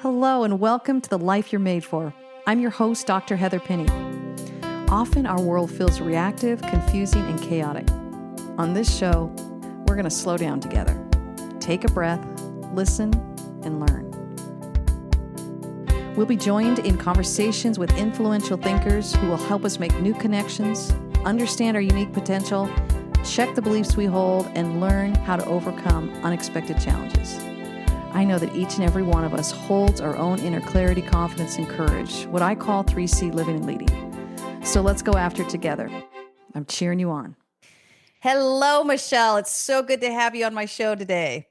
Hello and welcome to The Life You're Made For. I'm your host, Dr. Heather Pinney. Often our world feels reactive, confusing, and chaotic. On this show, we're going to slow down together. Take a breath, listen, and learn. We'll be joined in conversations with influential thinkers who will help us make new connections, understand our unique potential, check the beliefs we hold, and learn how to overcome unexpected challenges. I know that each and every one of us holds our own inner clarity, confidence, and courage, what I call 3C living and leading. So let's go after it together. I'm cheering you on. Hello, Michelle. It's so good to have you on my show today.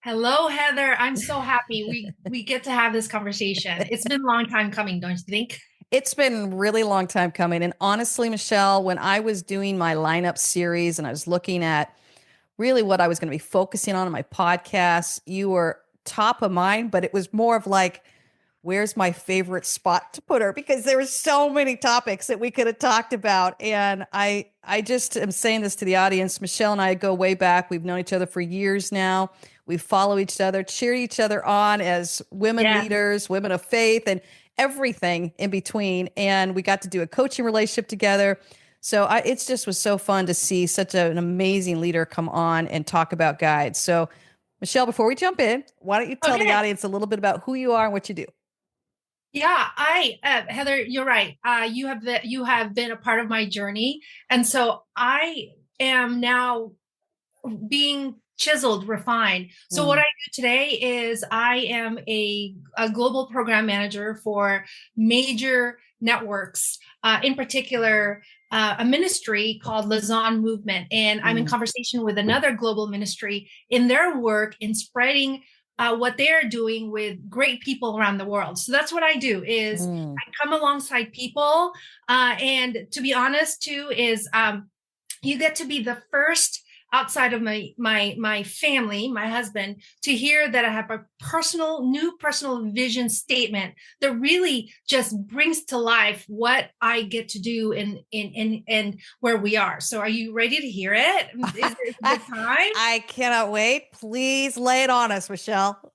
Hello, Heather. I'm so happy we get to have this conversation. It's been a long time coming, don't you think? It's been a really long time coming. And honestly, Michelle, when I was doing my lineup series and I was looking at really what I was going to be focusing on in my podcast, you were top of mind, but it was more of like, where's my favorite spot to put her? Because there were so many topics that we could have talked about. And I just am saying this to the audience. Michelle and I go way back. We've known each other for years now. We follow each other, cheer each other on as women leaders, women of faith, and everything in between. And we got to do a coaching relationship together. So it just was so fun to see such an amazing leader come on and talk about guides. So Michelle, before we jump in, why don't you tell the audience a little bit about who you are and what you do? Yeah, Heather, you're right. You have been a part of my journey. And so I am now being chiseled, refined. So what I do today is I am a global program manager for major networks, in particular, a ministry called Lausanne Movement. And I'm in conversation with another global ministry in their work in spreading what they're doing with great people around the world. So that's what I do is I come alongside people. And to be honest too, is you get to be the first outside of my family, my husband, to hear that I have a new personal vision statement that really just brings to life what I get to do in where we are. So are you ready to hear it? Is it the time? I cannot wait. Please lay it on us, Michelle.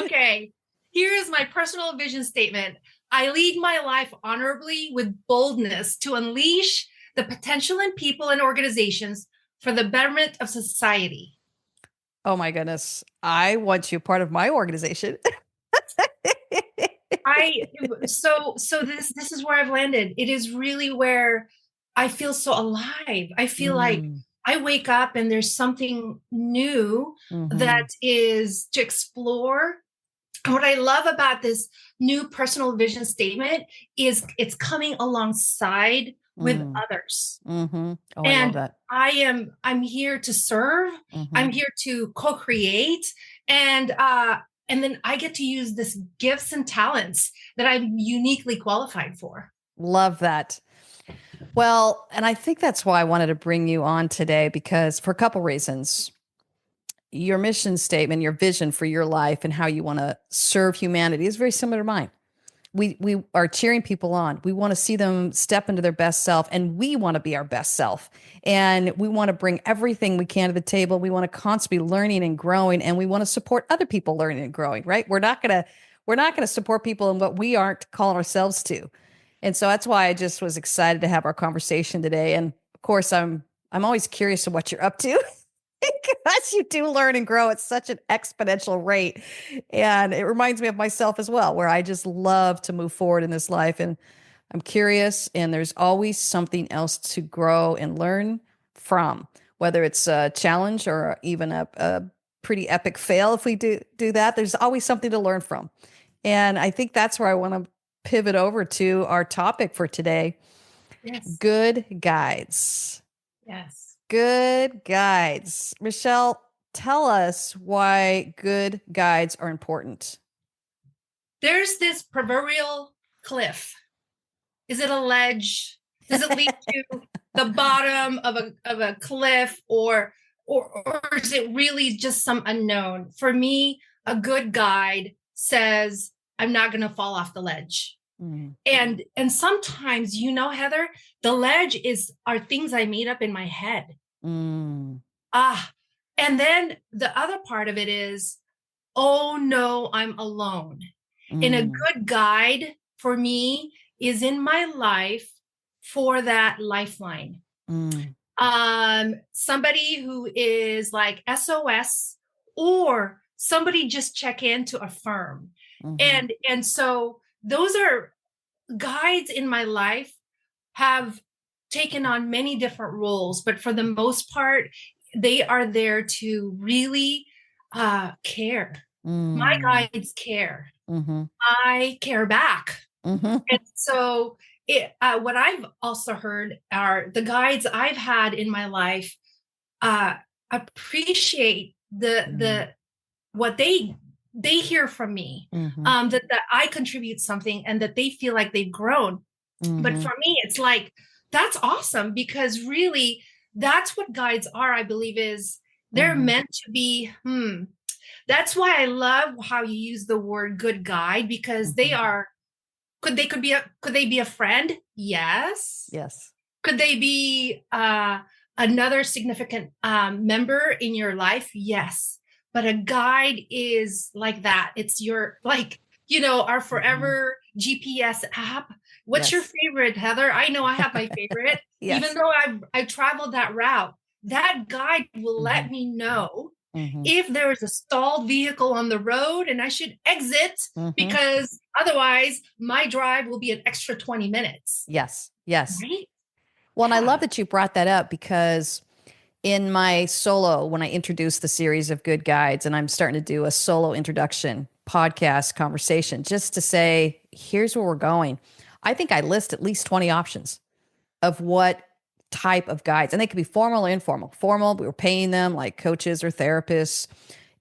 Okay. Here is my personal vision statement. I lead my life honorably with boldness to unleash the potential in people and organizations for the betterment of society. Oh my goodness. I want you part of my organization. So this is where I've landed. It is really where I feel so alive. I feel like I wake up and there's something new that is to explore. And what I love about this new personal vision statement is it's coming alongside with others. Oh, and I love that. I'm here to serve. I'm here to co-create. And then I get to use this gifts and talents that I'm uniquely qualified for. Love that. Well, and I think that's why I wanted to bring you on today, because for a couple reasons. Your mission statement, your vision for your life and how you want to serve humanity is very similar to mine. We are cheering people on. We want to see them step into their best self, and we want to be our best self. And we want to bring everything we can to the table. We want to constantly be learning and growing, and we want to support other people learning and growing, right? We're not going to support people in what we aren't calling ourselves to. And so that's why I just was excited to have our conversation today. And of course, I'm always curious of what you're up to. Because you do learn and grow at such an exponential rate. And it reminds me of myself as well, where I just love to move forward in this life. And I'm curious, and there's always something else to grow and learn from, whether it's a challenge or even a pretty epic fail. If we do that, there's always something to learn from. And I think that's where I want to pivot over to our topic for today. Yes. Good guides. Yes. Good guides. Michelle, tell us why good guides are important. There's this proverbial cliff. Is it a ledge? Does it lead to the bottom of a cliff, or is it really just some unknown? For me, a good guide says, I'm not going to fall off the ledge. And sometimes, Heather, the ledge are things I made up in my head. And then the other part of it is oh no, I'm alone. And a Mm, good guide for me is in my life for that lifeline. mm, Somebody who is like SOS, or somebody just check in to affirm. mhm, And so those are guides in my life, have taken on many different roles, but for the most part, they are there to really care. My mm, guides care. mhm, I care back. mhm, And so what I've also heard are the guides I've had in my life uh, appreciate mm, the what they hear from me, mhm, that I contribute something and that they feel like they've grown. But mhm, for me, it's like, that's awesome, because really that's what guides are, I believe, is they're mhm, meant to be, that's why I love how you use the word good guide, because they mhm. are, could they be a friend? Yes. Yes. Could they be another significant member in your life? Yes. But a guide is like that. It's your, like, our Mhm. forever GPS app. What's your Yes. favorite, Heather? I know I have my favorite. Even Yes. though I've traveled that route, that guide will let Mhm, me know mhm, if there is a stalled vehicle on the road and I should exit, mhm. because otherwise my drive will be an extra 20 minutes. Yes. Yes. Right? Well, and I Yeah. love that you brought that up because in my solo, when I introduced the series of good guides, and I'm starting to do a solo introduction podcast conversation just to say, here's where we're going. I think I list at least 20 options of what type of guides, and they could be formal or informal. Formal, we were paying them like coaches or therapists.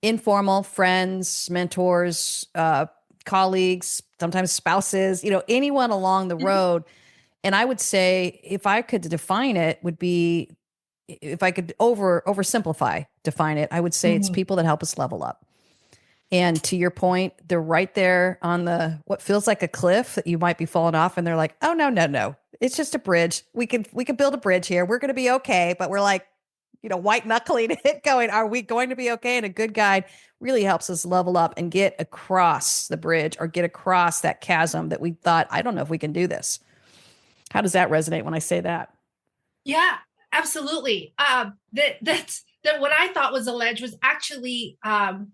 Informal, friends, mentors, colleagues, sometimes spouses, anyone along the Mhm. road. And I would say, if I could define it, would be, if I could oversimplify define it, I would say it's Mhm. people that help us level up. And to your point, they're right there on the what feels like a cliff that you might be falling off, and they're like, "Oh no, no, no! It's just a bridge. We can build a bridge here. We're going to be okay." But we're like, white knuckling it, going, "Are we going to be okay?" And a good guide really helps us level up and get across the bridge or get across that chasm that we thought, "I don't know if we can do this." How does that resonate when I say that? Yeah, absolutely. That what I thought was a ledge was actually an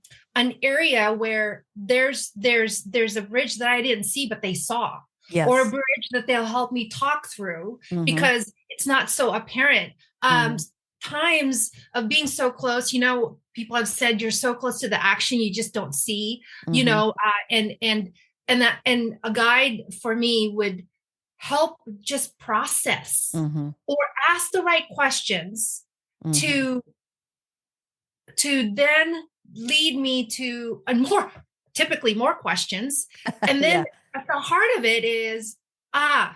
area where there's a bridge that I didn't see, but they saw, or a Yes. bridge that they'll help me talk through, Mm-hmm. because it's not so apparent. Mm-hmm. Times of being so close, people have said you're so close to the action, you just don't see, Mm-hmm. and a guide for me would help just process, Mm-hmm. or ask the right questions Mm-hmm. to then lead me to, and more, typically more questions. And then Yeah. at the heart of it is, I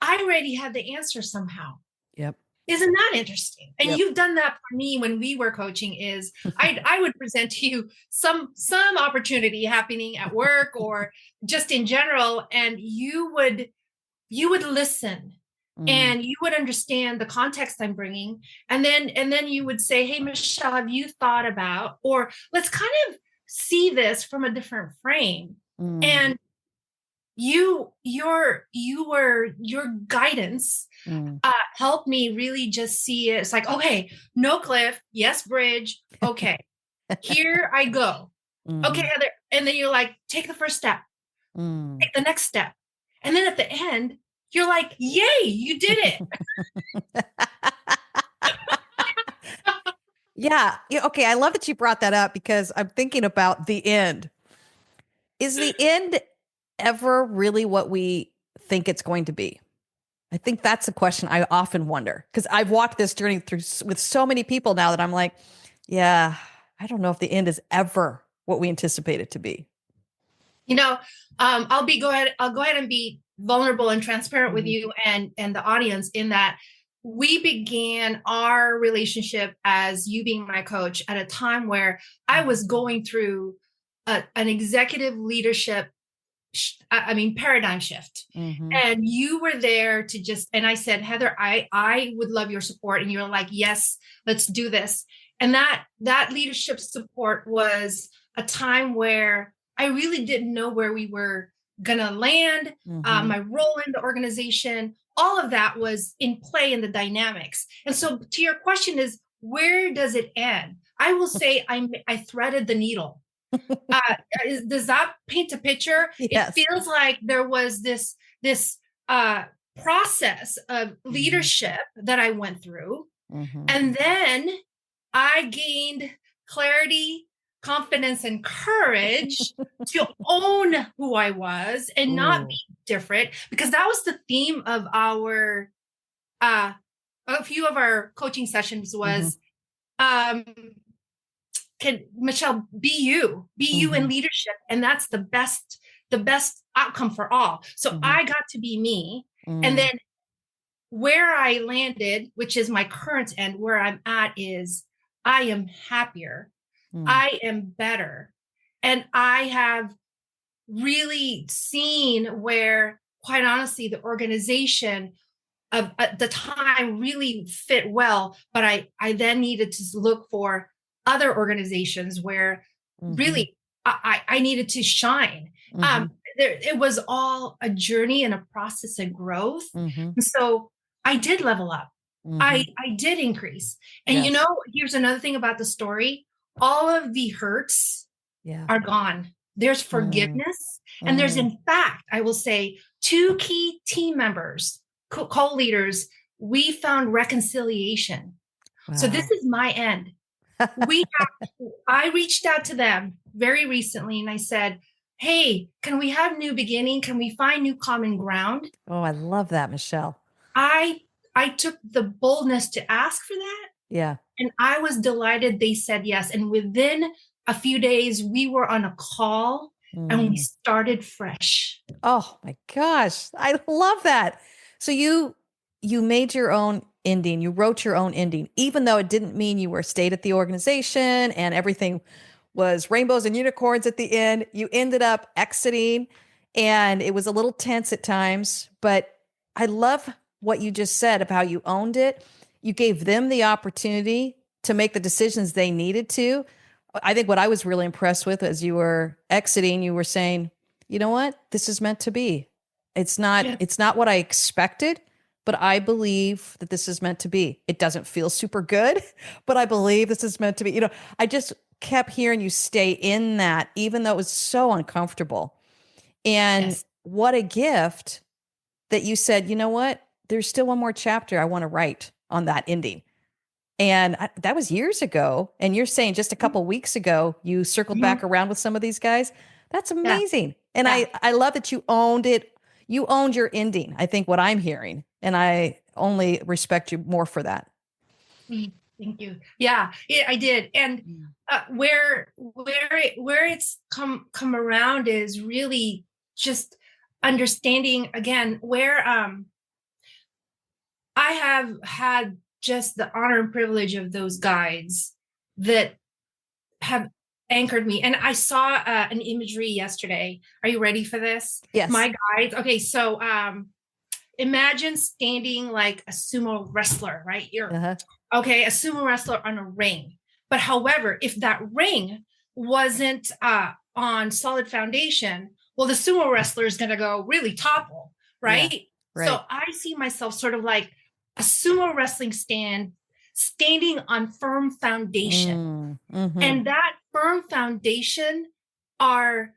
already had the answer somehow. Yep. Isn't that interesting? And Yep. you've done that for me when we were coaching. Is I would present to you some opportunity happening at work or just in general, and you would listen, Mm. and you would understand the context I'm bringing, and then you would say, hey, Michelle, have you thought about, or let's kind of see this from a different frame. Mm. And your guidance Mm. helped me really just see it. It's like, okay, no cliff, yes bridge, okay, here I go. Okay, Mhm. Heather. And then you're like, take the first step, Mm. take the next step. And then at the end, you're like, yay, you did it. Yeah. Yeah. Okay. I love that you brought that up because I'm thinking about the end. Is the end ever really what we think it's going to be? I think that's a question I often wonder because I've walked this journey through with so many people now that I'm like, yeah, I don't know if the end is ever what we anticipate it to be. You know, I'll go ahead and be vulnerable and transparent with Mhm. you and the audience, in that we began our relationship as you being my coach at a time where I Mhm. was going through an executive leadership, I mean, paradigm shift. Mhm. And you were there to just, and I said, Heather, I would love your support. And you're like, yes, let's do this. And that leadership support was a time where I really didn't know where we were going to land, Mm-hmm. my role in the organization, all of that was in play in the dynamics. And so to your question is, where does it end? I will say I threaded the needle. Uh, does that paint a picture? It Yes. feels like there was this uh, process of Mm-hmm. leadership that I went through, Mm-hmm. and then I gained clarity, confidence, and courage to own who I was and not be Ooh. different, because that was the theme of our uh, a few of our coaching sessions Mm-hmm. was um, can Michelle be you in Mm-hmm. leadership, and that's the best outcome for all. So Mm-hmm. I got to be me, and Mm-hmm. then where I landed, which is my current end, where I'm at is I am happier, I am better, and I have really seen where, quite honestly, the organization of at the time really fit well, but I then needed to look for other organizations where Mm-hmm. really I needed to shine. Mm-hmm. It was all a journey and a process of growth. Mm-hmm. And so I did level up. Mm-hmm. I did increase. And Yes. here's another thing about the story. All of the hurts Yeah. are gone. There's Mm. forgiveness. And there's, Mm. in fact, I will say, two key team members, co leaders, we found reconciliation. So this Wow. is my end. We I reached out to them very recently and I said, hey, can we have new beginning? Can we find new common ground? Oh, I love that, Michelle. I I took the boldness to ask for that, Yeah. and I was delighted they said yes. And within a few days, we were on a call and we Mm. started fresh. Oh my gosh, I love that. So you made your own ending. You wrote your own ending, even though it didn't mean you were stayed at the organization and everything was rainbows and unicorns at the end. You ended up exiting and it was a little tense at times, but I love what you just said of how you owned it. You gave them the opportunity to make the decisions they needed to. I think what I was really impressed with as you were exiting, you were saying, you know what? This is meant to be. Yeah. It's not what I expected, but I believe that this is meant to be. It doesn't feel super good, but I believe this is meant to be. I just kept hearing you stay in that even though it was so uncomfortable. And Yes. what a gift that you said, you know what? There's still one more chapter I want to write on that ending. And that was years ago. And you're saying just a couple weeks ago, you circled back Mhm. around with some of these guys. That's Yeah. amazing. And Yeah. I love that you owned it. You owned your ending, I think what I'm hearing. And I only respect you more for that. Thank you. Yeah, I did. And Mm. where it's come around is really just understanding again where I have had just the honor and privilege of those guides that have anchored me. And I saw an imagery yesterday. Are you ready for this? Yes. My guides. Okay, so imagine standing like a sumo wrestler, right? You're Uh-huh. okay, a sumo wrestler on a ring. But however, if that ring wasn't on solid foundation, well, the sumo wrestler is going to go really topple, Yeah. right? So Right. I see myself sort of like a sumo wrestling stand standing on firm foundation. Mm. Mm-hmm. And that firm foundation are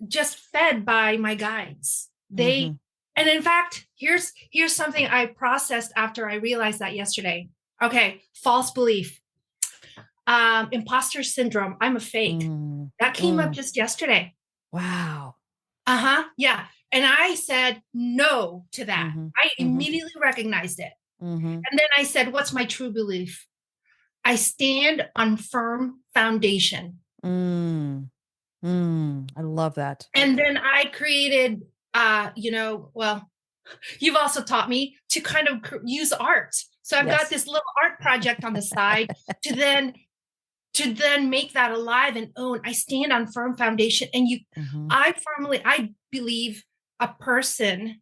just fed by my guides. Mm-hmm. And in fact, here's something I processed after I realized that yesterday. Okay, false belief, imposter syndrome. I'm a fake. Mm. That came up Mm. just yesterday. Wow. Yeah. And I said no to that. Mm-hmm. I Mm-hmm. immediately recognized it. Mm-hmm. And then I said, what's my true belief? I stand on firm foundation. Mm. Mm. I love that. And then I created, well, you've also taught me to kind of use art. So I've got Yes. this little art project on the side to then make that alive and own. I stand on firm foundation, and Mm-hmm. I believe a person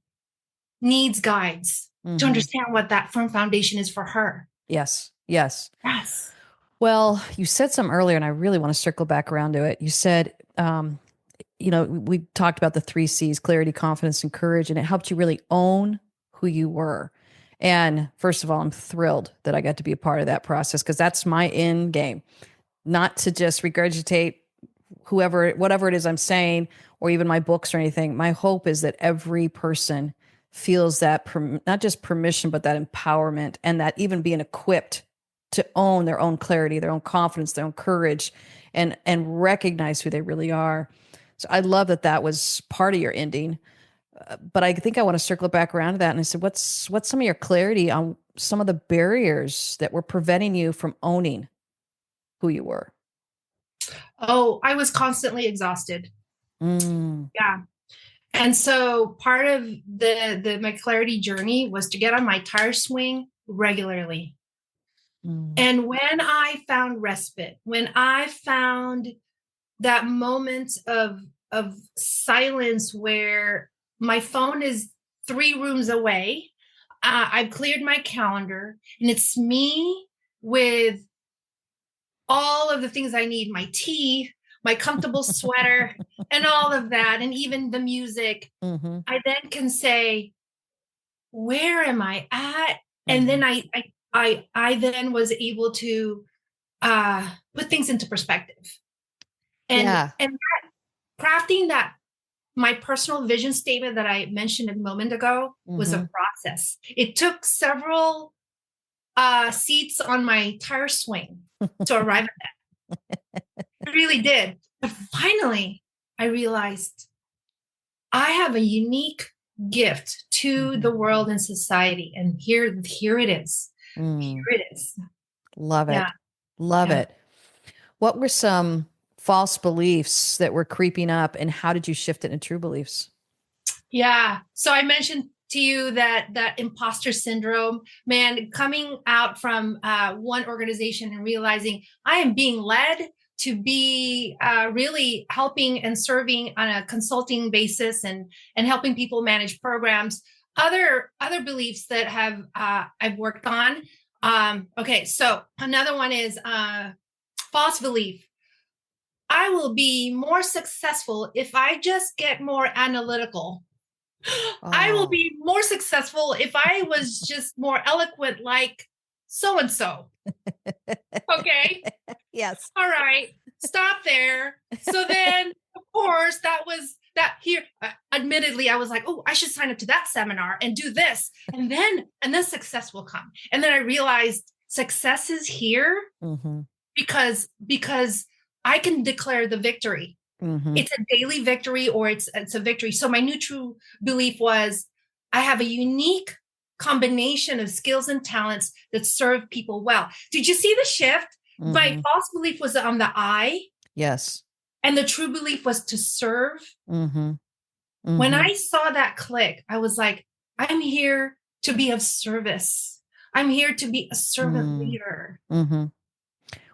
needs guides to Mm-hmm. understand what that firm foundation is for her. Yes. Yes. Yes. Well, you said some earlier, and I really want to circle back around to it. You said, we talked about the three C's: clarity, confidence, and courage, and it helped you really own who you were. And first of all, I'm thrilled that I got to be a part of that process because that's my end game, not to just regurgitate whatever it is I'm saying, or even my books or anything. My hope is that every person feels that not just permission, but that empowerment, and that even being equipped to own their own clarity, their own confidence, their own courage, and recognize who they really are. So I love that that was part of your ending. But I think I want to circle back around to that. And I said, what's some of your clarity on some of the barriers that were preventing you from owning who you were? Oh, I was constantly exhausted. Mm, Yeah. And so part of the my clarity journey was to get on my tire swing regularly. mm, And when I found respite, when I found that moment of silence where my phone is 3 rooms away, I've cleared my calendar, and it's me with all of the things I need: my tea, my comfortable sweater, and all of that, and even the music. mm-hmm, I then can say, where am I at? And mm-hmm. then I then was able to put things into perspective. Yeah. And crafting that, my personal vision statement that I mentioned a moment ago, was Mm-hmm. a process. It took several seats on my tire swing to arrive at that. It really did. But finally, I realized I have a unique gift to Mm-hmm. the world and society. And here it is. Mm. Here it is. Love Yeah. it. Love Yeah. it. What were some false beliefs that were creeping up, and how did you shift it into true beliefs? Yeah. So I mentioned to you that imposter syndrome, man, coming out from one organization and realizing I am being led to be really helping and serving on a consulting basis, and helping people manage programs. Other beliefs that have I've worked on. Okay, so another one is false belief: I will be more successful if I just get more analytical. I will Oh, be more successful if I was just more eloquent, like so and so. Okay. yes. All right. Stop there. So then, of course, that was that here. Admittedly, I was like, oh, I should sign up to that seminar and do this. And then success will come. And then I realized success is here Mm-hmm. because I can declare the victory. Mm-hmm. It's a daily victory, or it's a victory. So my new true belief was I have a unique combination of skills and talents that serve people well. Did you see the shift? My Mm-hmm. false belief was on the I, Yes. and the true belief was to serve. Mm-hmm. When Mm-hmm. I saw that click, I was like, I'm here to be of service. I'm here to be a servant Mm-hmm. leader. Mm-hmm.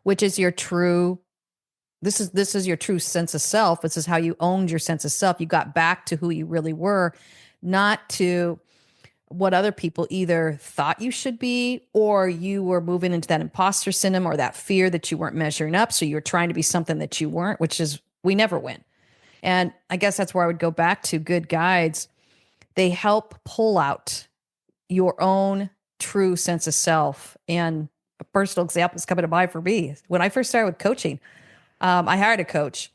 Which is your true this is your true sense of self. This is how you owned your sense of self. You got back to who you really were, not to what other people either thought you should be, or you were moving into that imposter syndrome or that fear that you weren't measuring up. So you were trying to be something that you weren't, which is we never win. And I guess that's where I would go back to good guides. They help pull out your own true sense of self. And a personal example is coming to mind for me. When I first started with coaching, I hired a coach.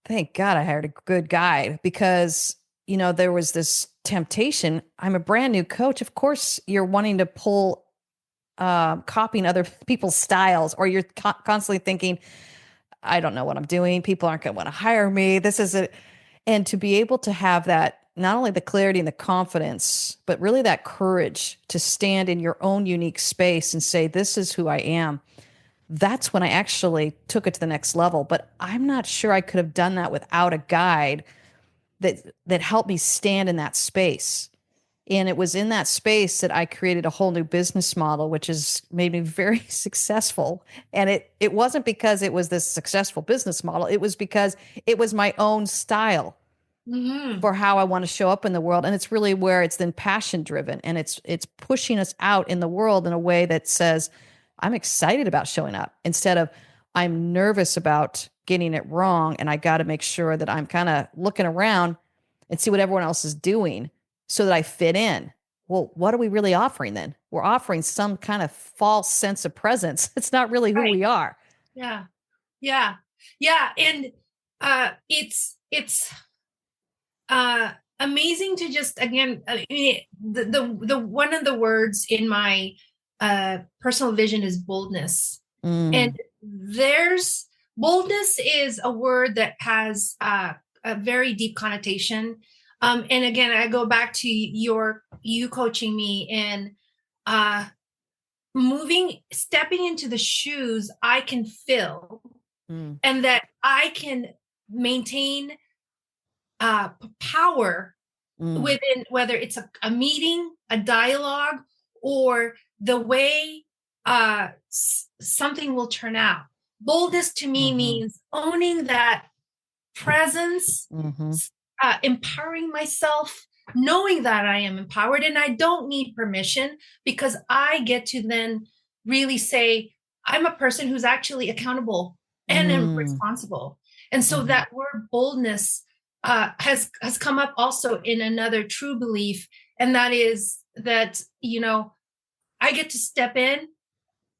Thank God I hired a good guide because, there was this temptation. I'm a brand new coach. Of course, you're wanting to pull, copying other people's styles, or you're constantly thinking, I don't know what I'm doing. People aren't going to want to hire me. This is it. And to be able to have that, not only the clarity and the confidence, but really that courage to stand in your own unique space and say, this is who I am. That's when I actually took it to the next level. But I'm not sure I could have done that without a guide that helped me stand in that space. And it was in that space that I created a whole new business model, which has made me very successful. And it wasn't because it was this successful business model. It was because it was my own style Mm-hmm. for how I want to show up in the world. And it's really where it's then passion driven, and it's pushing us out in the world in a way that says, I'm excited about showing up instead of I'm nervous about getting it wrong. And I got to make sure that I'm kind of looking around and see what everyone else is doing so that I fit in. Well, what are we really offering then? We're offering some kind of false sense of presence. It's not really who Right. we are. Yeah. Yeah. Yeah. And it's amazing to just, again, I mean, the one of the words in my personal vision is boldness. And Mm, there's boldness is a word that has a very deep connotation. And again, I go back to you coaching me in uh, stepping into the shoes I can fill, mm, and that I can maintain power mm, within, whether it's a meeting, a dialogue, or the way something will turn out. Boldness to me mm-hmm, means owning that presence, mm-hmm, empowering myself, knowing that I am empowered and I don't need permission, because I get to then really say, I'm a person who's actually accountable and am mm, responsible. And so mm-hmm. that word boldness has come up also in another true belief, and that is that, I get to step in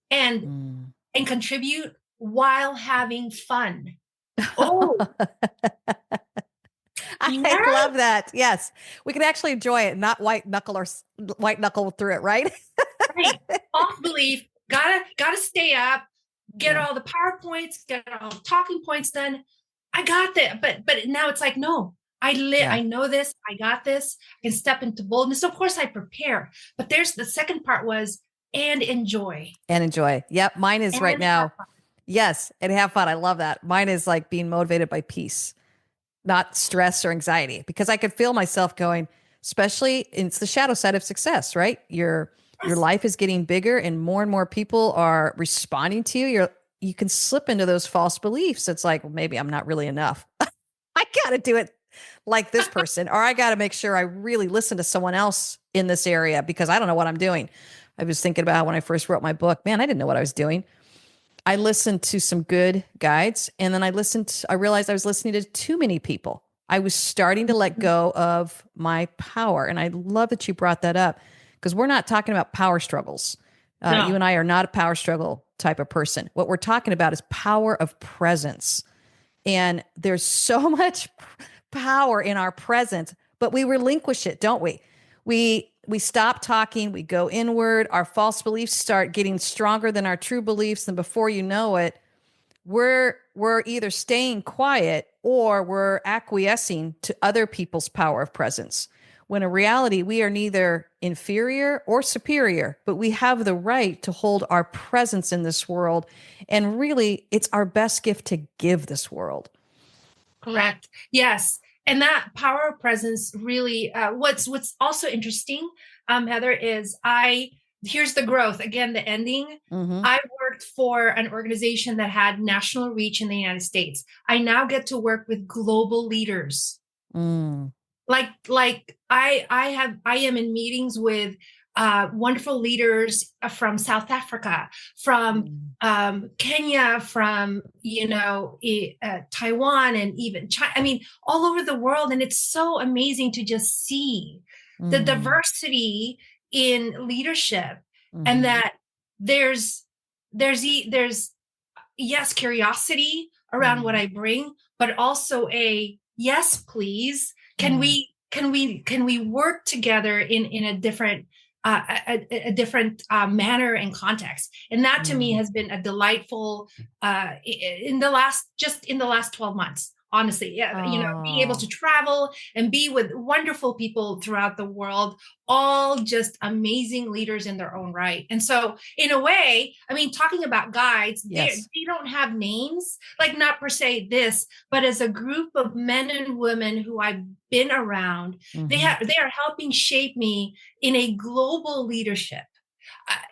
and Mm. contribute while having fun. Oh, I yeah. love that. Yes, we can actually enjoy it, not white knuckle through it, right? Right. Off belief. Gotta stay up, get Yeah, all the PowerPoints, get all the talking points done. I got that. But now it's like, no, yeah, I know this, I got this, I can step into boldness. Of course I prepare. But there's the second part was and enjoy. and enjoy. Yep, mine is right And have now. fun. Yes, and have fun. I love that. Mine is like being motivated by peace, not stress or anxiety, because I could feel myself going, especially it's the shadow side of success, right? Your Yes. life is getting bigger and more people are responding to you. You can slip into those false beliefs. It's like, well, maybe I'm not really enough. I got to do it like this person, or I got to make sure I really listen to someone else in this area because I don't know what I'm doing. I was thinking about when I first wrote my book, man, I didn't know what I was doing. I listened to some good guides and then I realized I was listening to too many people. I was starting to let go of my power. And I love that you brought that up because we're not talking about power struggles. You No. and I are not a power struggle type of person. What we're talking about is power of presence. And there's so much power in our presence, but we relinquish it, don't we? We stop talking, we go inward, our false beliefs start getting stronger than our true beliefs, and before you know it, we're either staying quiet or we're acquiescing to other people's power of presence. When in reality, we are neither inferior or superior, but we have the right to hold our presence in this world. And really, it's our best gift to give this world. Correct. Yes. And that power of presence really, what's also interesting, Heather, is here's the growth. Again, the ending. Mm-hmm. I worked for an organization that had national reach in the United States. I now get to work with global leaders. Mm, Like I am in meetings with wonderful leaders from South Africa, from mm, Kenya, from Taiwan, and even China. I mean, all over the world, and it's so amazing to just see the mm, diversity in leadership, and mm-hmm, that there's there's yes, curiosity around what mm, I bring, but also a yes, please. mm, Can we work together in a different a different manner and context? And that to me mm, has been a delightful in the last 12 months. Honestly, yeah, being able to oh, travel and be with wonderful people throughout the world, all just amazing leaders in their own right. And so, in a way, I mean, talking about guides, yes. they don't have names, like not per se this, but as a group of men and women who I've been around, Mm-hmm, they are helping shape me in a global leadership.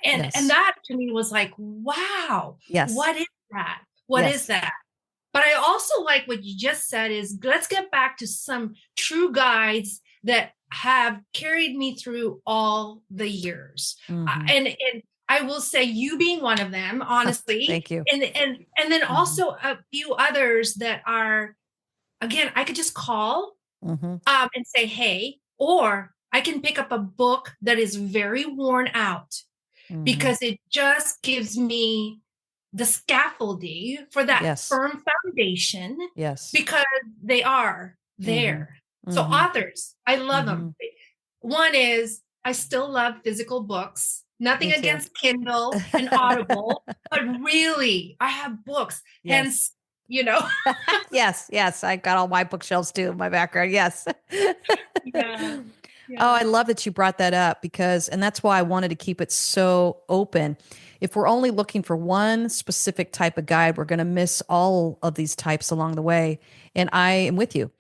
And yes. that to me was like, wow, Yes. what is that? What is Yes. that? But I also like what you just said is let's get back to some true guides that have carried me through all the years. Mm-hmm, And I will say you being one of them, honestly, Thank you. and then Mhm. also a few others that are, again, I could just call Mhm. and say, hey, or I can pick up a book that is very worn out Mhm. because it just gives me the scaffolding for that Yes. firm foundation Yes. because they are Mhm. there. So Mhm. authors, I love them. Mhm. One is I still love physical books. Nothing Me too. against Kindle and Audible, but really, I have books. Yes. Hence, you know, Yes, yes. I got all my bookshelves too in my background. Yes. yeah, Oh, yeah. I love that you brought that up because, and that's why I wanted to keep it so open. If we're only looking for one specific type of guide, we're going to miss all of these types along the way. And I am with you.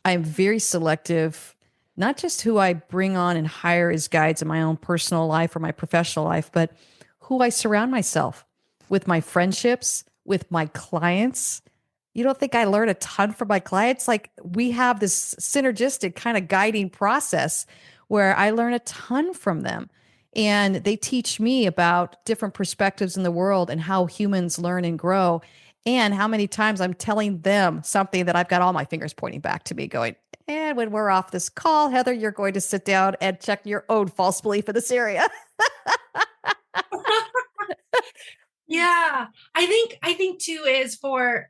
I'm very selective, not just who I bring on and hire as guides in my own personal life or my professional life, but who I surround myself with, my friendships, with my clients. You don't think I learn a ton from my clients? Like, we have this synergistic kind of guiding process where I learn a ton from them. And they teach me about different perspectives in the world and how humans learn and grow. And how many times I'm telling them something that I've got all my fingers pointing back to me, going, and when we're off this call, Heather, you're going to sit down and check your own false belief in this area. Yeah, I think too is for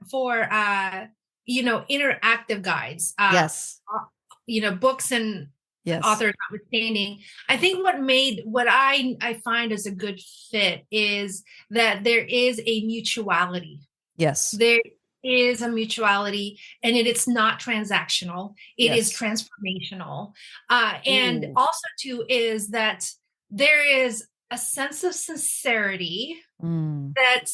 interactive guides, Yes. books and Yes. authors notwithstanding. I think what I find as a good fit is that there is a mutuality. Yes. There is a mutuality, and it's not transactional. It is Yes. transformational, and Ooh. also too is that there is a sense of sincerity Mm. that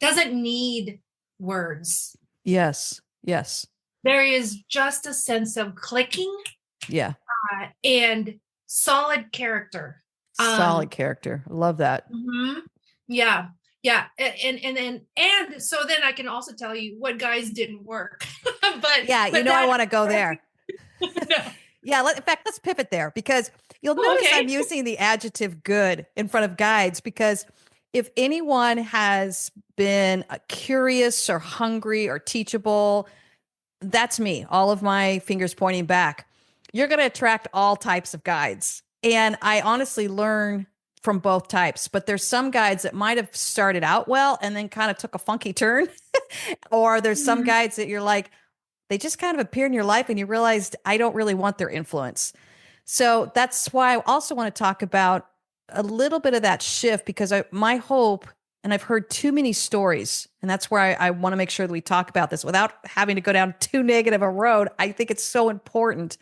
doesn't need words. Yes. Yes. There is just a sense of clicking Yeah. and solid character. Solid character. I love that. Mhm. Yeah, yeah, and so then I can also tell you what guys didn't work, Yeah. but I that want to go there. no. Yeah. In fact, let's pivot there because you'll Oh, notice okay. I'm using the adjective good in front of guides because if anyone has been curious or hungry or teachable, that's me. All of my fingers pointing back. You're going to attract all types of guides. And I honestly learn from both types, but there's some guides that might have started out well and then kind of took a funky turn. Or there's some Mhm. guides that you're like, they just kind of appear in your life and you realized I don't really want their influence. So that's why I also want to talk about a little bit of that shift because my hope, and I've heard too many stories, and that's where I want to make sure that we talk about this without having to go down too negative a road. I think it's so important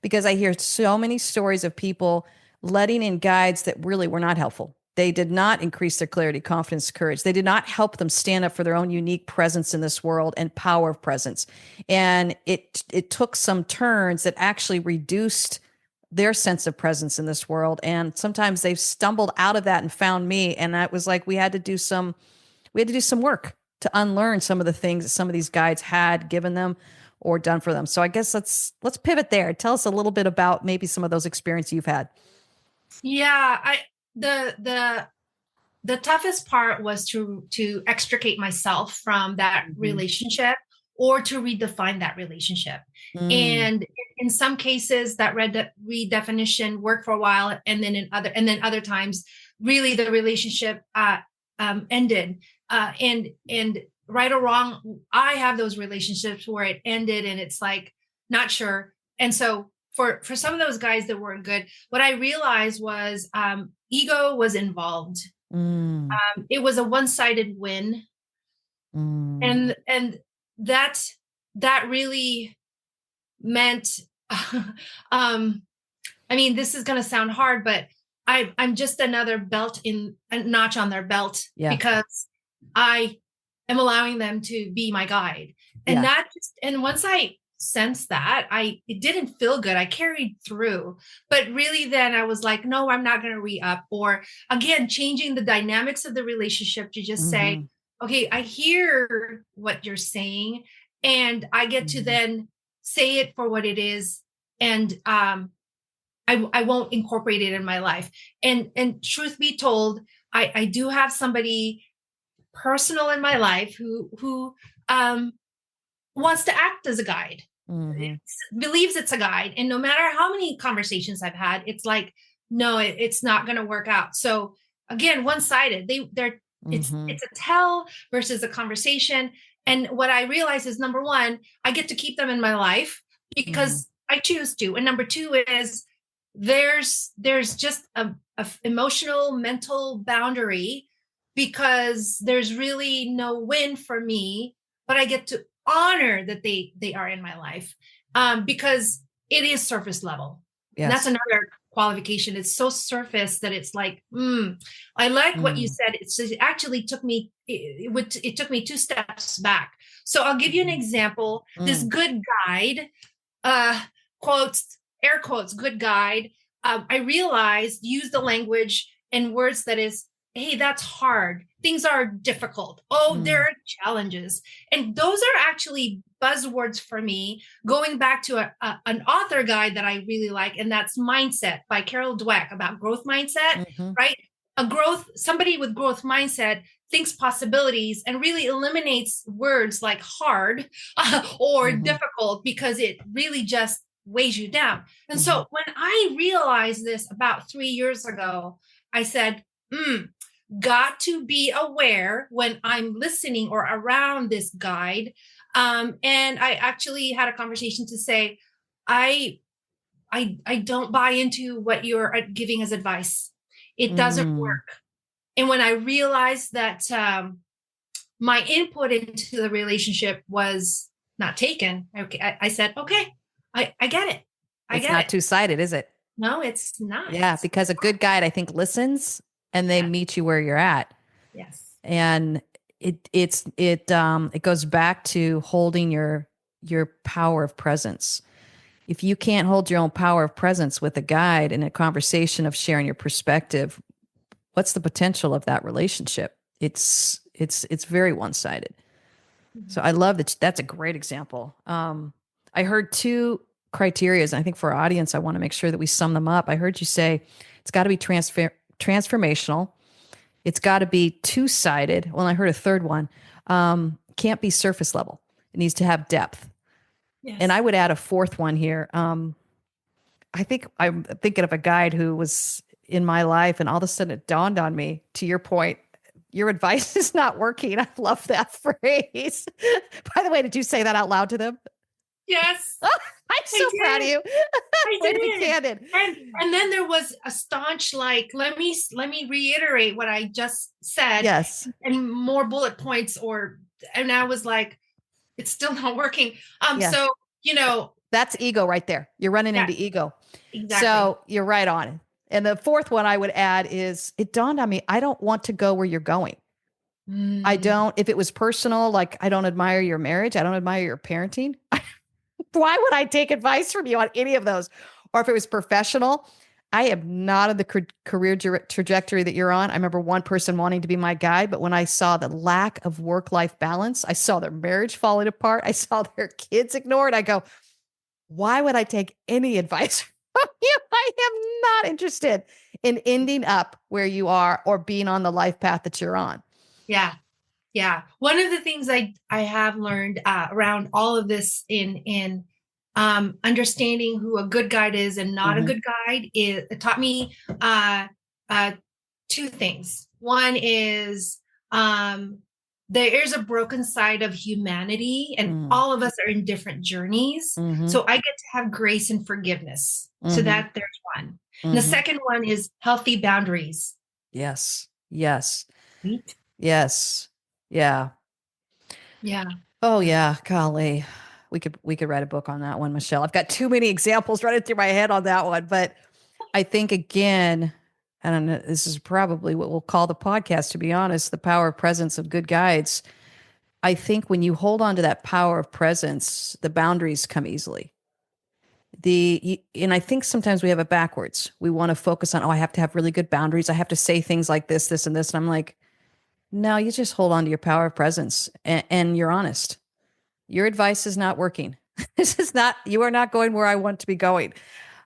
because I hear so many stories of people letting in guides that really were not helpful. They did not increase their clarity, confidence, courage. They did not help them stand up for their own unique presence in this world and power of presence. And it took some turns that actually reduced their sense of presence in this world. And sometimes they've stumbled out of that and found me. And that was like we had to do some work to unlearn some of the things that some of these guides had given them or done for them. So I guess let's pivot there. Tell us a little bit about maybe some of those experiences you've had. Yeah, I the the toughest part was to extricate myself from that Mm-hmm. relationship or to redefine that relationship. Mm, And in some cases that redefinition worked for a while, and then other times really the relationship ended. And right or wrong, I have those relationships where it ended and it's like not sure. And so for some of those guys that weren't good, what I realized was ego was involved. mm, It was a one-sided win, mm, and that that really meant um I mean, this is going to sound hard, but I'm just another belt in a notch on their belt yeah, because I am allowing them to be my guide. And yeah. and once I sensed that, it didn't feel good. I carried through, but really then I was like, no, I'm not going to re-up, or again, changing the dynamics of the relationship to just say, Mm-hmm, okay, I hear what you're saying, and I get to mm-hmm, then say it for what it is. And I won't incorporate it in my life. And truth be told, I do have somebody personal in my life who wants to act as a guide, Mm-hmm. believes it's a guide. And no matter how many conversations I've had, it's like, no, it's not going to work out. So again, one-sided. They're Mm-hmm. it's a tell versus a conversation. And what I realize is, number one, I get to keep them in my life Mm-hmm. because I choose to. And number two is there's just a emotional mental boundary, because there's really no win for me, but I get to honor that they are in my life, because it is surface level. And that's Yes. another qualification. It's so surface that it's like, I like what you Mm. said. It actually took me, it took me two steps back. So I'll give you an example. This Mm. good guide, uh, quotes, air quotes, good guide, I realized use the language and words that is, hey, that's hard. Things are difficult. Oh, there Mm. are challenges. And those are actually buzzwords for me, going back to an author guide that I really like, and that's Mindset by Carol Dweck, about growth mindset, Mm-hmm. right? Somebody with growth mindset thinks possibilities and really eliminates words like hard or Mm-hmm. difficult, because it really just weighs you down. And Mm-hmm. so when I realized this about 3 years ago, I said, got to be aware when I'm listening or around this guide. And I actually had a conversation to say, I I don't buy into what you're giving as advice. It doesn't Mm. work. And when I realized that my input into the relationship was not taken, okay, I said, okay, I get it. I It's get not it. two-sided, is it? No, it's not. Yeah, because a good guide, I think, listens and they Yeah. meet you where you're at. Yes. And it goes back to holding your power of presence. If you can't hold your own power of presence with a guide in a conversation of sharing your perspective, what's the potential of that relationship? It's very one-sided. So I love that. That's a great example. I heard two criterias, and I think for our audience, I want to make sure that we sum them up. I heard you say it's got to be transformational. It's got to be two-sided. Well, I heard a third one. Can't be surface level. It needs to have depth. And I Yes. would add a fourth one here. I think I'm thinking of a guide who was in my life, and all of a sudden it dawned on me, to your point, your advice is not working. I love that phrase. By the way, did you say that out loud to them? Yes. I'm I so proud of did. you. I Way to be did. candid. And then there was a staunch, like, let me reiterate what I just said, Yes. and more bullet points, and I was like, it's still not working. Yeah. So, you know, That's ego right there. You're running yeah, into ego. exactly. So you're right on it. And the fourth one I would add is it dawned on me, I don't want to go where you're going. I Mm, don't, if it was personal, like I don't admire your marriage, I don't admire your parenting. Why would I take advice from you on any of those? Or if it was professional, I am not on the career trajectory that you're on. I remember one person wanting to be my guide, but when I saw the lack of work life balance, I saw their marriage falling apart, I saw their kids ignored. I go, why would I take any advice from you? I am not interested in ending up where you are or being on the life path that you're on. yeah. Yeah. One of the things I have learned around all of this in understanding who a good guide is and not a Mm-hmm. good guide, is it taught me uh, two things. One is, there is a broken side of humanity, and all of us are in different journeys. Mm-hmm. So I get to have grace and forgiveness. So Mm-hmm. that there's one. And the Mm-hmm. second one is healthy boundaries. Yes. Yes. Right? Yes. Yeah. Yeah. Oh Yeah. yeah, golly. We could write a book on that one, Michelle. I've got too many examples running through my head on that one, but I think again, and this is probably what we'll call the podcast, to be honest, the power of presence of good guides. I think when you hold on to that power of presence, the boundaries come easily. And I think sometimes we have it backwards. We want to focus on, oh, I have to have really good boundaries. I have to say things like this, and this. And I'm like, no, you just hold on to your power of presence and you're honest. Your advice is not working. This is not, you are not going where I want to be going.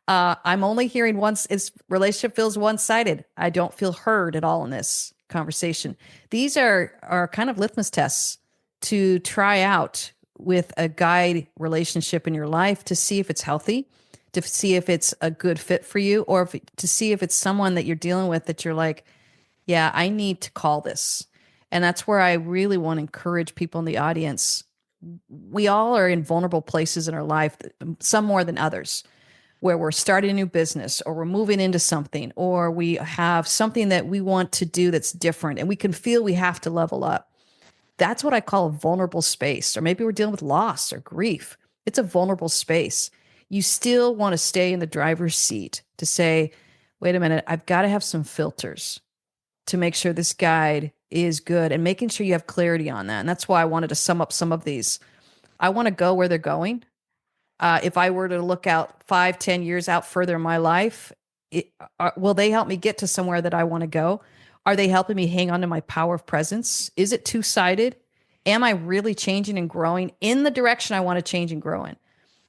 I'm only hearing once. Its relationship feels one-sided. I don't feel heard at all in this conversation. These are kind of litmus tests to try out with a guide relationship in your life to see if it's healthy, to see if it's a good fit for you, or to see if it's someone that you're dealing with that you're like, yeah, I need to call this. And that's where I really want to encourage people in the audience. We all are in vulnerable places in our life, some more than others, where we're starting a new business or we're moving into something or we have something that we want to do that's different and we can feel we have to level up. That's what I call a vulnerable space. Or maybe we're dealing with loss or grief. It's a vulnerable space. You still want to stay in the driver's seat to say, wait a minute, I've got to have some filters to make sure this guide is good and making sure you have clarity on that. And that's why I wanted to sum up some of these. I want to go where they're going. If I were to look out 5, 10 years out further in my life, will they help me get to somewhere that I want to go? Are they helping me hang on to my power of presence? Is it two-sided? Am I really changing and growing in the direction I want to change and grow in?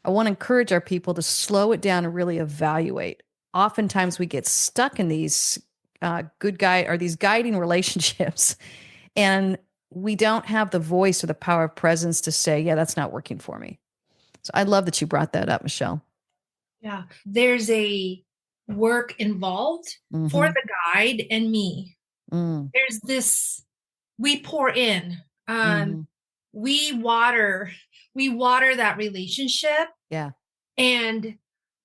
I want to encourage our people to slow it down and really evaluate. Oftentimes we get stuck in these good guide or these guiding relationships, and we don't have the voice or the power of presence to say, yeah, that's not working for me. So I love that you brought that up, Michelle. Yeah. There's a work involved for Mm-hmm. the guide and me. Mm, There's this, we pour in, mm-hmm. we water, we water that relationship. Yeah. And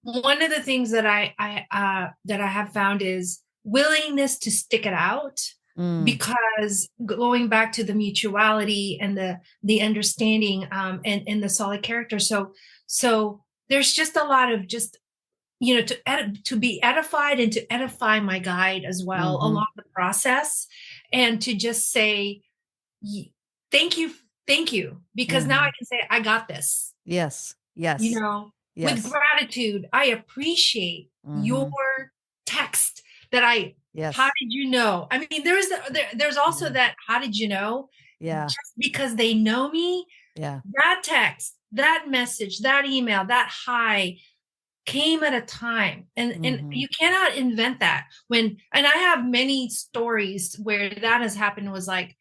one of the things that I have found is willingness to stick it out, Mm, because going back to the mutuality and the understanding, and the solid character. So there's just a lot of just, to be edified and to edify my guide as well mm-hmm. along the process, and to just say thank you, thank you, because now Mm-hmm. I can say I got this, Yes. you Yes. know, with Yes. gratitude. I appreciate your Mm-hmm. text that I, how Yes. did you know? I mean, there's also Yeah. that, how did you know? Yeah. Just because they know me, Yeah. that text, that message, that email, that hi came at a time, and Mm-hmm. you cannot invent that. And I have many stories where that has happened, was like,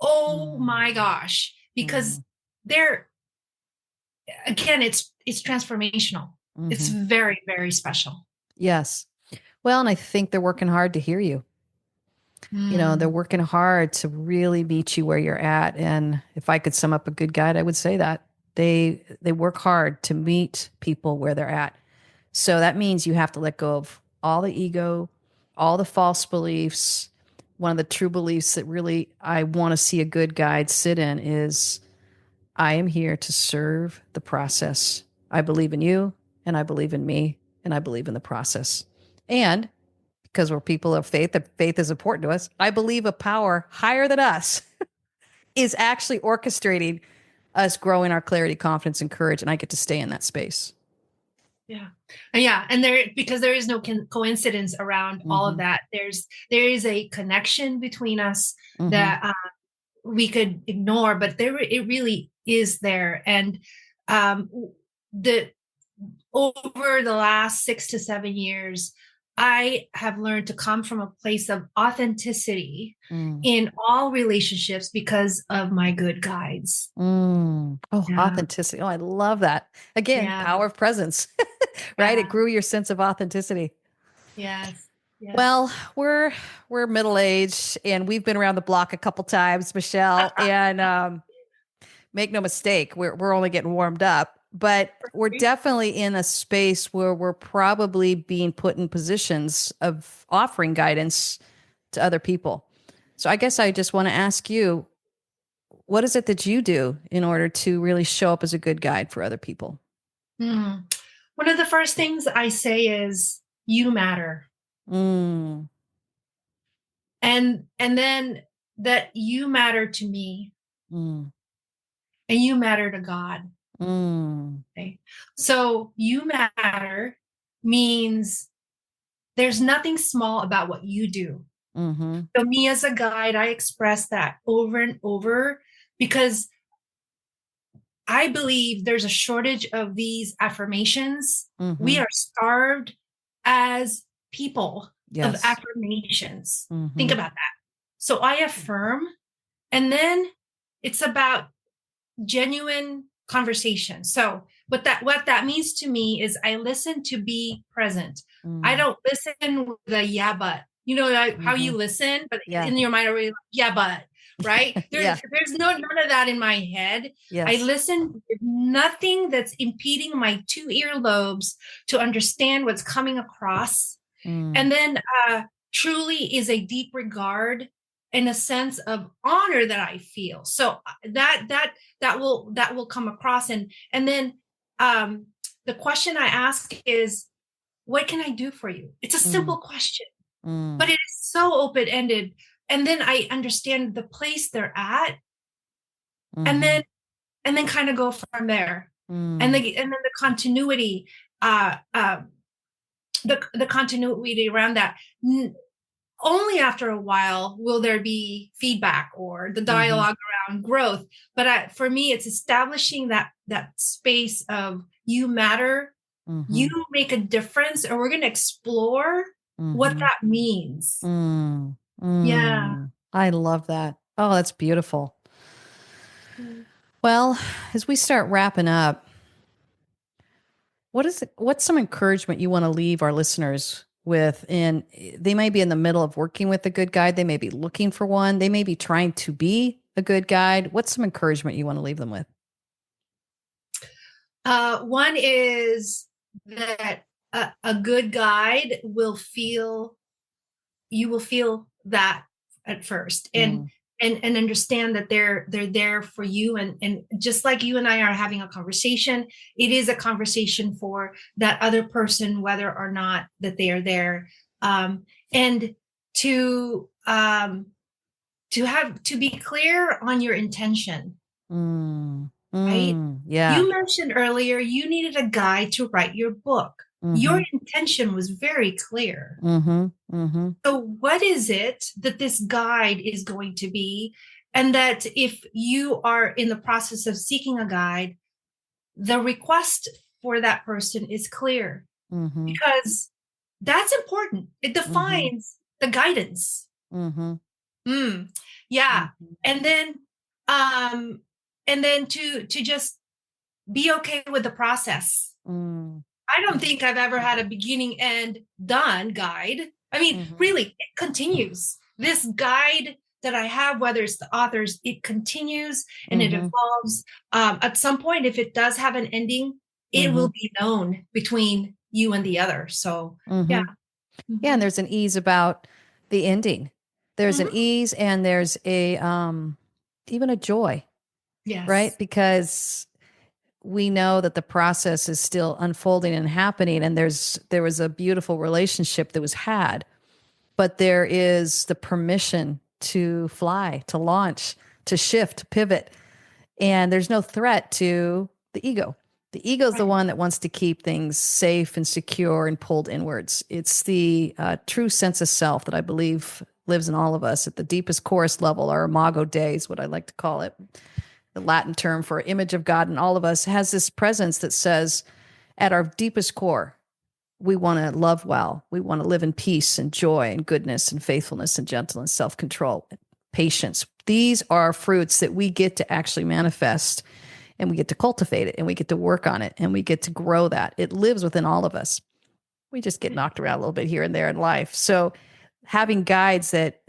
oh Mm-hmm. my gosh, Mm-hmm. because they're, again, it's transformational. It's Mm-hmm. very, very special. Yes. Well, and I think they're working hard to hear you. They're Mm, working hard to really meet you where you're at. And if I could sum up a good guide, I would say that they work hard to meet people where they're at. So that means you have to let go of all the ego, all the false beliefs. One of the true beliefs that really I want to see a good guide sit in is I am here to serve the process. I believe in you and I believe in me and I believe in the process. And because we're people of faith, that faith is important to us. I believe a power higher than us is actually orchestrating us growing our clarity, confidence, and courage. And I get to stay in that space. yeah. Yeah, and because there is no coincidence around all of Mm-hmm. that. There is a connection between us Mm-hmm. that we could ignore, but it really is there. And um, the over the last 6 to 7 years, I have learned to come from a place of authenticity Mm. in all relationships because of my good guides. Mm. Oh, Yeah, authenticity. Oh, I love that. Again, yeah, power of presence, right? It yeah, grew your sense of authenticity. yes, yes. Well, we're middle aged and we've been around the block a couple times, Michelle. And make no mistake, we're only getting warmed up, but we're definitely in a space where we're probably being put in positions of offering guidance to other people. So I guess I just want to ask you, what is it that you do in order to really show up as a good guide for other people? Mm. One of the first things I say is you matter. Mm, And then that you matter to me mm, and you matter to God. mm, Okay. So you matter means there's nothing small about what you do. mm-hmm, So me as a guide, I express that over and over because I believe there's a shortage of these affirmations. We Mm-hmm. are starved as people of Yes. affirmations. Think Mm-hmm. about that. So I affirm, and then it's about genuine conversation. So what that means to me is I listen to be present. I Mm. don't listen with a yeah but. You know, like how Mm-hmm. you listen, but Yeah. in your mind already like, yeah but, right? Yeah. There's none of that in my head. I Yes. listen with nothing that's impeding my two earlobes to understand what's coming across. Mm. And then truly is a deep regard and a sense of honor that I feel. So that will come across. And then um the question I ask is, what can I do for you? It's a Mm. simple question, but Mm. it is so open-ended. And then I understand the place they're at, and Mm-hmm. then kind of go from there. Mm. And then the continuity, uh uh the continuity around that. Only after a while will there be feedback or the Mm-hmm. dialogue around growth. But for me, it's establishing that space of you matter, you Mm-hmm. make a difference, and we're going to explore what Mm-hmm. that means. Mm. Yeah. Mm. I love that. Oh, that's beautiful. Well, as we start wrapping up, what's some encouragement you want to leave our listeners with? And they may be in the middle of working with a good guide. They may be looking for one. They may be trying to be a good guide. What's some encouragement you want to leave them with? One is that a good guide will feel, you will feel that at first, and Mm. and understand that they're there for you, and just like you and I are having a conversation, it is a conversation for that other person, whether or not that they are there. And to be clear on your intention, Mm. right? Mm. Yeah. You mentioned earlier you needed a guide to write your book. Mm-hmm. Your intention was very clear. Mm-hmm. Mm-hmm. So, what is it that this guide is going to be? And that if you are in the process of seeking a guide, the request for that person is clear, Mm-hmm. because that's important. It Mm-hmm. defines the guidance. Mm-hmm. Mm, yeah. Mm-hmm. And then, um, to just be okay with the process. Mm. I don't think I've ever had a beginning end done guide. I mean, Mm-hmm. really, it continues. This guide that I have, whether it's the author's, it continues and it Mm-hmm. evolves. At some point, if it does have an ending, it Mm-hmm. will be known between you and the other. So, yeah. Mm-hmm. Yeah, and Hmm. there's an ease about the ending. There's an Hmm. ease and there's a even a joy, right? Yes. Because we know that the process is still unfolding and happening and there was a beautiful relationship that was had, but there is the permission to fly, to launch, to shift, to pivot, and there's no threat to the ego. The ego is the Right. one that wants to keep things safe and secure and pulled inwards. It's the true sense of self that I believe lives in all of us at the deepest, chorus level. Our imago Dei is what I like to call it. The Latin term for image of God in all of us has this presence that says, at our deepest core, we want to love well. We want to live in peace and joy and goodness and faithfulness and gentleness, self control, patience. These are fruits that we get to actually manifest and we get to cultivate it and we get to work on it and we get to grow that. It lives within all of us. We just get knocked around a little bit here and there in life. So having guides that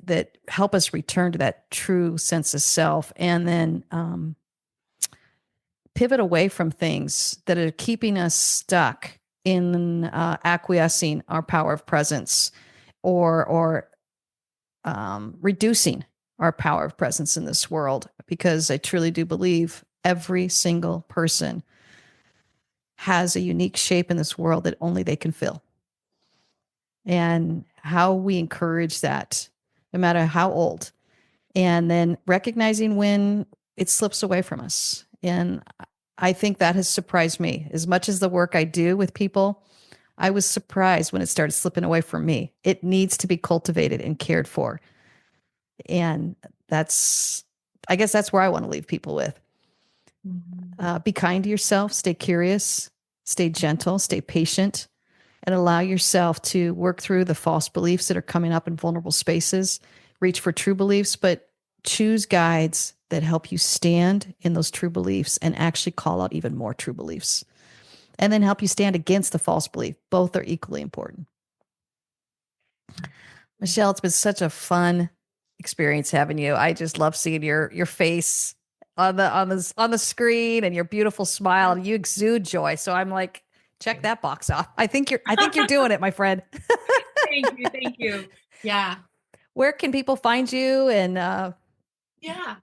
help us return to that true sense of self and then pivot away from things that are keeping us stuck in acquiescing our power of presence or reducing our power of presence in this world, because I truly do believe every single person has a unique shape in this world that only they can fill. And how we encourage that, no matter how old, and then recognizing when it slips away from us. And I think that has surprised me as much as the work I do with people. I was surprised when it started slipping away from me. It needs to be cultivated and cared for. And that's, I guess that's where I want to leave people with. Be kind to yourself, stay curious, stay gentle, stay patient, and allow yourself to work through the false beliefs that are coming up in vulnerable spaces. Reach for true beliefs, but choose guides that help you stand in those true beliefs and actually call out even more true beliefs. And then help you stand against the false belief. Both are equally important. Michelle, it's been such a fun experience having you. I just love seeing your face on the screen and your beautiful smile. You exude joy. So I'm like, check that box off. I think you're doing it, my friend. Thank you. Thank you. Yeah. Where can people find you? And Yeah.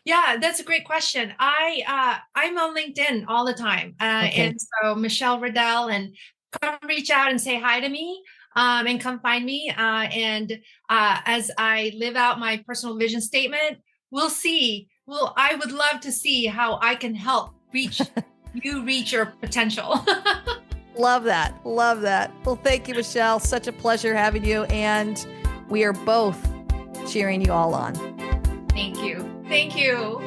Yeah, that's a great question. I'm on LinkedIn all the time. okay, And so Michelle Riddell, and come reach out and say hi to me. And come find me. And as I live out my personal vision statement, we'll see. I would love to see how I can help reach your potential. love that. Love that. Well, thank you, Michelle. Such a pleasure having you. And we are both cheering you all on. Thank you. Thank you.